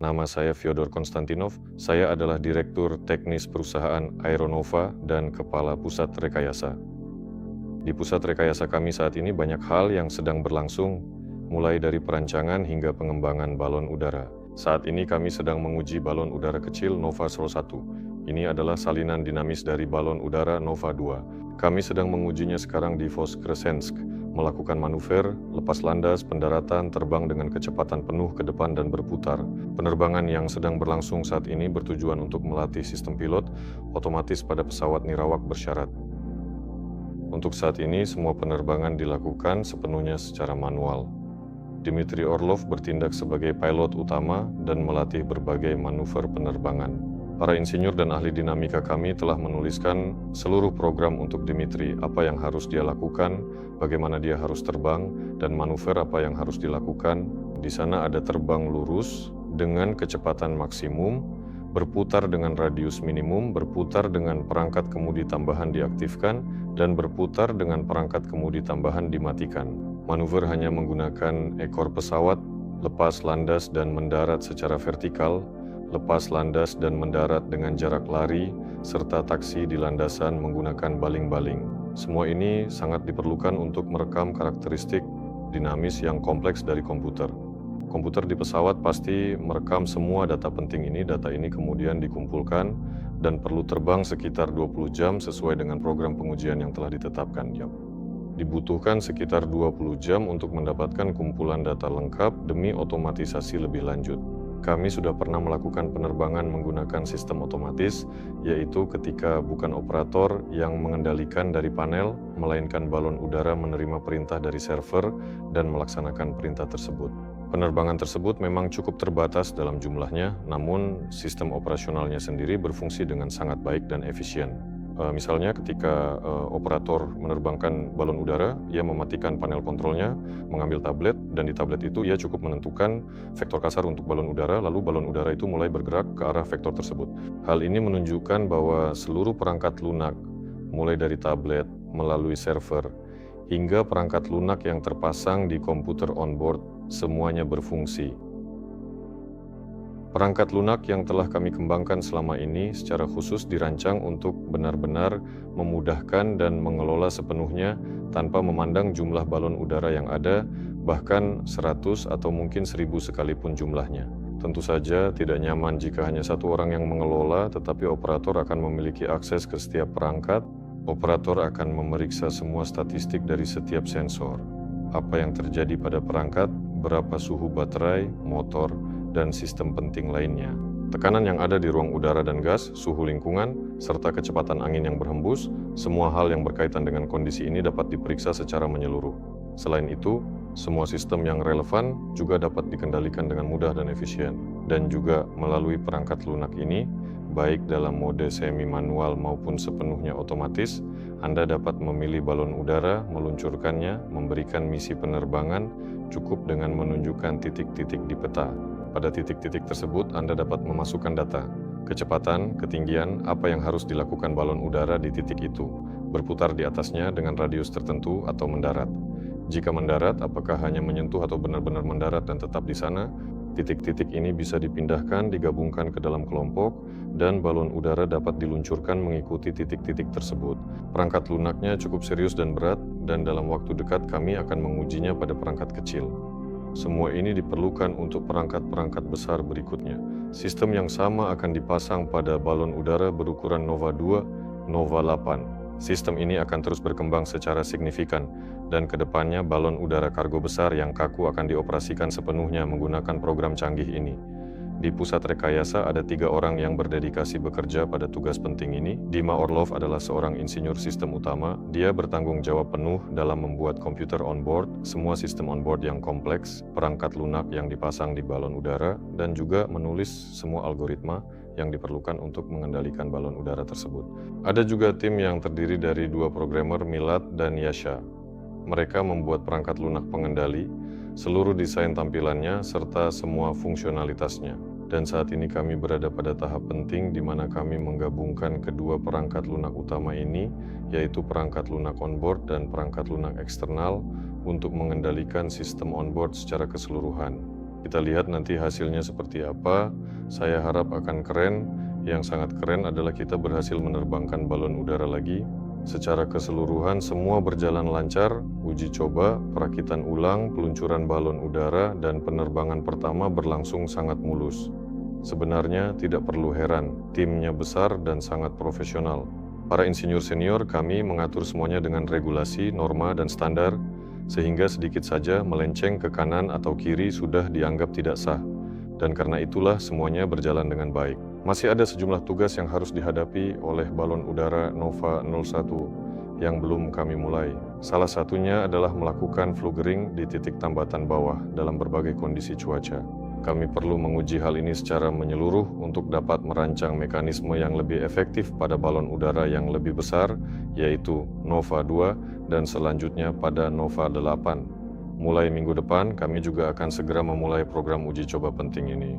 Nama saya Fyodor Konstantinov, saya adalah Direktur Teknis Perusahaan Aeronova dan Kepala Pusat Rekayasa. Di Pusat Rekayasa kami saat ini banyak hal yang sedang berlangsung, mulai dari perancangan hingga pengembangan balon udara. Saat ini kami sedang menguji balon udara kecil Nova Sol 1. Ini adalah salinan dinamis dari balon udara Nova 2. Kami sedang mengujinya sekarang di Voskresensk, melakukan manuver, lepas landas, pendaratan, terbang dengan kecepatan penuh ke depan dan berputar. Penerbangan yang sedang berlangsung saat ini bertujuan untuk melatih sistem pilot otomatis pada pesawat nirawak bersyarat. Untuk saat ini, semua penerbangan dilakukan sepenuhnya secara manual. Dmitry Orlov bertindak sebagai pilot utama dan melatih berbagai manuver penerbangan. Para insinyur dan ahli dinamika kami telah menuliskan seluruh program untuk Dmitry, apa yang harus dia lakukan, bagaimana dia harus terbang, dan manuver apa yang harus dilakukan. Di sana ada terbang lurus dengan kecepatan maksimum, berputar dengan radius minimum, berputar dengan perangkat kemudi tambahan diaktifkan, dan berputar dengan perangkat kemudi tambahan dimatikan. Manuver hanya menggunakan ekor pesawat, lepas landas dan mendarat secara vertikal, lepas landas dan mendarat dengan jarak lari, serta taksi di landasan menggunakan baling-baling. Semua ini sangat diperlukan untuk merekam karakteristik dinamis yang kompleks dari komputer. Komputer di pesawat pasti merekam semua data penting ini. Data ini kemudian dikumpulkan dan perlu terbang sekitar 20 jam sesuai dengan program pengujian yang telah ditetapkan. Dibutuhkan sekitar 20 jam untuk mendapatkan kumpulan data lengkap demi otomatisasi lebih lanjut. Kami sudah pernah melakukan penerbangan menggunakan sistem otomatis, yaitu ketika bukan operator yang mengendalikan dari panel, melainkan balon udara menerima perintah dari server dan melaksanakan perintah tersebut. Penerbangan tersebut memang cukup terbatas dalam jumlahnya, namun sistem operasionalnya sendiri berfungsi dengan sangat baik dan efisien. Misalnya ketika operator menerbangkan balon udara, ia mematikan panel kontrolnya, mengambil tablet, dan di tablet itu ia cukup menentukan vektor kasar untuk balon udara, lalu balon udara itu mulai bergerak ke arah vektor tersebut. Hal ini menunjukkan bahwa seluruh perangkat lunak, mulai dari tablet, melalui server, hingga perangkat lunak yang terpasang di komputer onboard, semuanya berfungsi. Perangkat lunak yang telah kami kembangkan selama ini secara khusus dirancang untuk benar-benar memudahkan dan mengelola sepenuhnya tanpa memandang jumlah balon udara yang ada, bahkan 100 atau mungkin 1000 sekalipun jumlahnya. Tentu saja tidak nyaman jika hanya satu orang yang mengelola, tetapi operator akan memiliki akses ke setiap perangkat. Operator akan memeriksa semua statistik dari setiap sensor. Apa yang terjadi pada perangkat, berapa suhu baterai, motor, dan sistem penting lainnya. Tekanan yang ada di ruang udara dan gas, suhu lingkungan, serta kecepatan angin yang berhembus, semua hal yang berkaitan dengan kondisi ini dapat diperiksa secara menyeluruh. Selain itu, semua sistem yang relevan juga dapat dikendalikan dengan mudah dan efisien. Dan juga melalui perangkat lunak ini, baik dalam mode semi-manual maupun sepenuhnya otomatis, Anda dapat memilih balon udara, meluncurkannya, memberikan misi penerbangan, cukup dengan menunjukkan titik-titik di peta. Pada titik-titik tersebut, Anda dapat memasukkan data, kecepatan, ketinggian, apa yang harus dilakukan balon udara di titik itu, berputar di atasnya dengan radius tertentu atau mendarat. Jika mendarat, apakah hanya menyentuh atau benar-benar mendarat dan tetap di sana? Titik-titik ini bisa dipindahkan, digabungkan ke dalam kelompok, dan balon udara dapat diluncurkan mengikuti titik-titik tersebut. Perangkat lunaknya cukup serius dan berat, dan dalam waktu dekat kami akan mengujinya pada perangkat kecil. Semua ini diperlukan untuk perangkat-perangkat besar berikutnya. Sistem yang sama akan dipasang pada balon udara berukuran Nova 2, Nova 8. Sistem ini akan terus berkembang secara signifikan, dan kedepannya balon udara kargo besar yang kaku akan dioperasikan sepenuhnya menggunakan program canggih ini. Di pusat rekayasa ada 3 orang yang berdedikasi bekerja pada tugas penting ini. Dima Orlov adalah seorang insinyur sistem utama. Dia bertanggung jawab penuh dalam membuat komputer onboard, semua sistem onboard yang kompleks, perangkat lunak yang dipasang di balon udara, dan juga menulis semua algoritma yang diperlukan untuk mengendalikan balon udara tersebut. Ada juga tim yang terdiri dari 2 programmer, Milad dan Yasha. Mereka membuat perangkat lunak pengendali, seluruh desain tampilannya, serta semua fungsionalitasnya. Dan saat ini kami berada pada tahap penting di mana kami menggabungkan kedua perangkat lunak utama ini, yaitu perangkat lunak onboard dan perangkat lunak eksternal, untuk mengendalikan sistem onboard secara keseluruhan. Kita lihat nanti hasilnya seperti apa. Saya harap akan keren. Yang sangat keren adalah kita berhasil menerbangkan balon udara lagi. Secara keseluruhan semua berjalan lancar, uji coba, perakitan ulang, peluncuran balon udara, dan penerbangan pertama berlangsung sangat mulus. Sebenarnya tidak perlu heran, timnya besar dan sangat profesional. Para insinyur senior kami mengatur semuanya dengan regulasi, norma, dan standar, sehingga sedikit saja melenceng ke kanan atau kiri sudah dianggap tidak sah. Dan karena itulah semuanya berjalan dengan baik. Masih ada sejumlah tugas yang harus dihadapi oleh balon udara Nova 01 yang belum kami mulai. Salah satunya adalah melakukan fluggering di titik tambatan bawah dalam berbagai kondisi cuaca. Kami perlu menguji hal ini secara menyeluruh untuk dapat merancang mekanisme yang lebih efektif pada balon udara yang lebih besar, yaitu Nova 2 dan selanjutnya pada Nova 8. Mulai minggu depan, kami juga akan segera memulai program uji coba penting ini.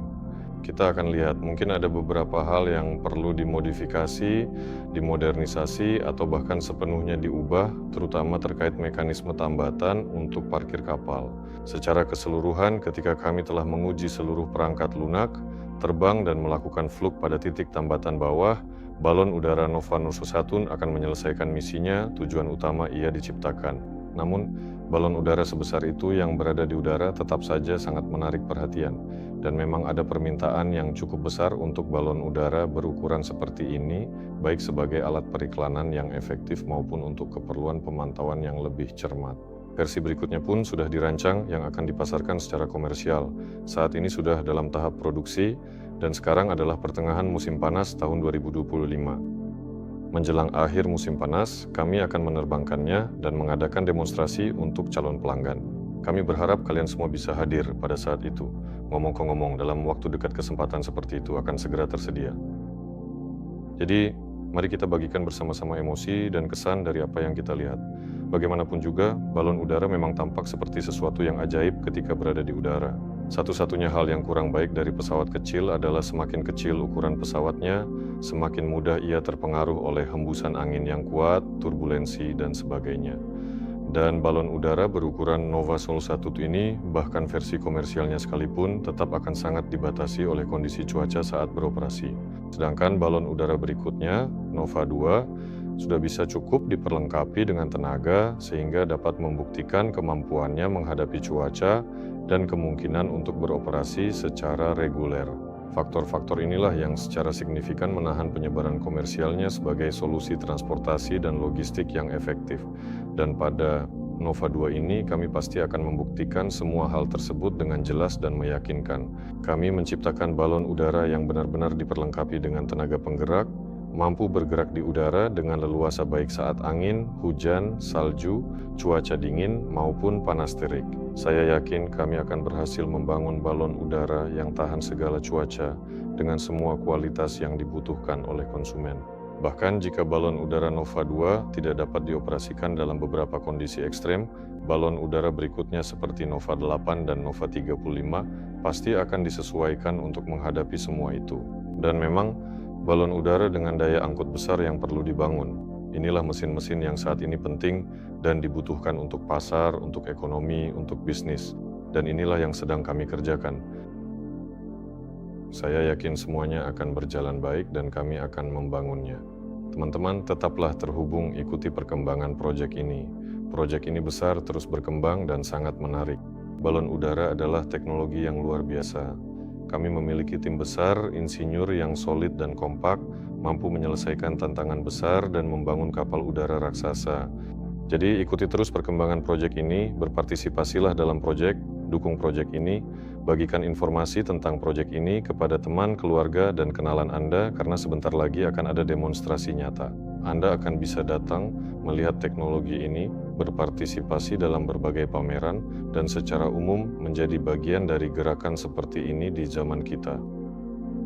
Kita akan lihat, mungkin ada beberapa hal yang perlu dimodifikasi, dimodernisasi, atau bahkan sepenuhnya diubah, terutama terkait mekanisme tambatan untuk parkir kapal. Secara keseluruhan, ketika kami telah menguji seluruh perangkat lunak, terbang dan melakukan fluk pada titik tambatan bawah, balon udara Nova 01 akan menyelesaikan misinya, tujuan utama ia diciptakan. Namun, balon udara sebesar itu yang berada di udara tetap saja sangat menarik perhatian. Dan memang ada permintaan yang cukup besar untuk balon udara berukuran seperti ini, baik sebagai alat periklanan yang efektif maupun untuk keperluan pemantauan yang lebih cermat. Versi berikutnya pun sudah dirancang yang akan dipasarkan secara komersial. Saat ini sudah dalam tahap produksi, dan sekarang adalah pertengahan musim panas tahun 2025. Menjelang akhir musim panas, kami akan menerbangkannya dan mengadakan demonstrasi untuk calon pelanggan. Kami berharap kalian semua bisa hadir pada saat itu. Ngomong-ngomong, dalam waktu dekat kesempatan seperti itu akan segera tersedia. Jadi, mari kita bagikan bersama-sama emosi dan kesan dari apa yang kita lihat. Bagaimanapun juga, balon udara memang tampak seperti sesuatu yang ajaib ketika berada di udara. Satu-satunya hal yang kurang baik dari pesawat kecil adalah semakin kecil ukuran pesawatnya, semakin mudah ia terpengaruh oleh hembusan angin yang kuat, turbulensi, dan sebagainya. Dan balon udara berukuran Nova 01 ini, bahkan versi komersialnya sekalipun, tetap akan sangat dibatasi oleh kondisi cuaca saat beroperasi. Sedangkan balon udara berikutnya, Nova 2, sudah bisa cukup diperlengkapi dengan tenaga sehingga dapat membuktikan kemampuannya menghadapi cuaca dan kemungkinan untuk beroperasi secara reguler. Faktor-faktor inilah yang secara signifikan menahan penyebaran komersialnya sebagai solusi transportasi dan logistik yang efektif. Dan pada Nova 2 ini kami pasti akan membuktikan semua hal tersebut dengan jelas dan meyakinkan. Kami menciptakan balon udara yang benar-benar diperlengkapi dengan tenaga penggerak, mampu bergerak di udara dengan leluasa baik saat angin, hujan, salju, cuaca dingin, maupun panas terik. Saya yakin kami akan berhasil membangun balon udara yang tahan segala cuaca dengan semua kualitas yang dibutuhkan oleh konsumen. Bahkan jika balon udara Nova 2 tidak dapat dioperasikan dalam beberapa kondisi ekstrem, balon udara berikutnya seperti Nova 8 dan Nova 35 pasti akan disesuaikan untuk menghadapi semua itu. Dan memang, balon udara dengan daya angkut besar yang perlu dibangun. Inilah mesin-mesin yang saat ini penting dan dibutuhkan untuk pasar, untuk ekonomi, untuk bisnis. Dan inilah yang sedang kami kerjakan. Saya yakin semuanya akan berjalan baik dan kami akan membangunnya. Teman-teman, tetaplah terhubung, ikuti perkembangan proyek ini. Proyek ini besar, terus berkembang, dan sangat menarik. Balon udara adalah teknologi yang luar biasa. Kami memiliki tim besar, insinyur yang solid dan kompak, mampu menyelesaikan tantangan besar dan membangun kapal udara raksasa. Jadi ikuti terus perkembangan proyek ini, berpartisipasilah dalam proyek, dukung proyek ini, bagikan informasi tentang proyek ini kepada teman, keluarga, dan kenalan Anda karena sebentar lagi akan ada demonstrasi nyata. Anda akan bisa datang, melihat teknologi ini, berpartisipasi dalam berbagai pameran, dan secara umum menjadi bagian dari gerakan seperti ini di zaman kita.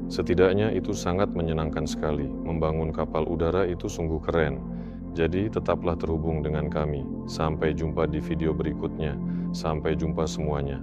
Setidaknya itu sangat menyenangkan sekali. Membangun kapal udara itu sungguh keren. Jadi tetaplah terhubung dengan kami. Sampai jumpa di video berikutnya. Sampai jumpa semuanya.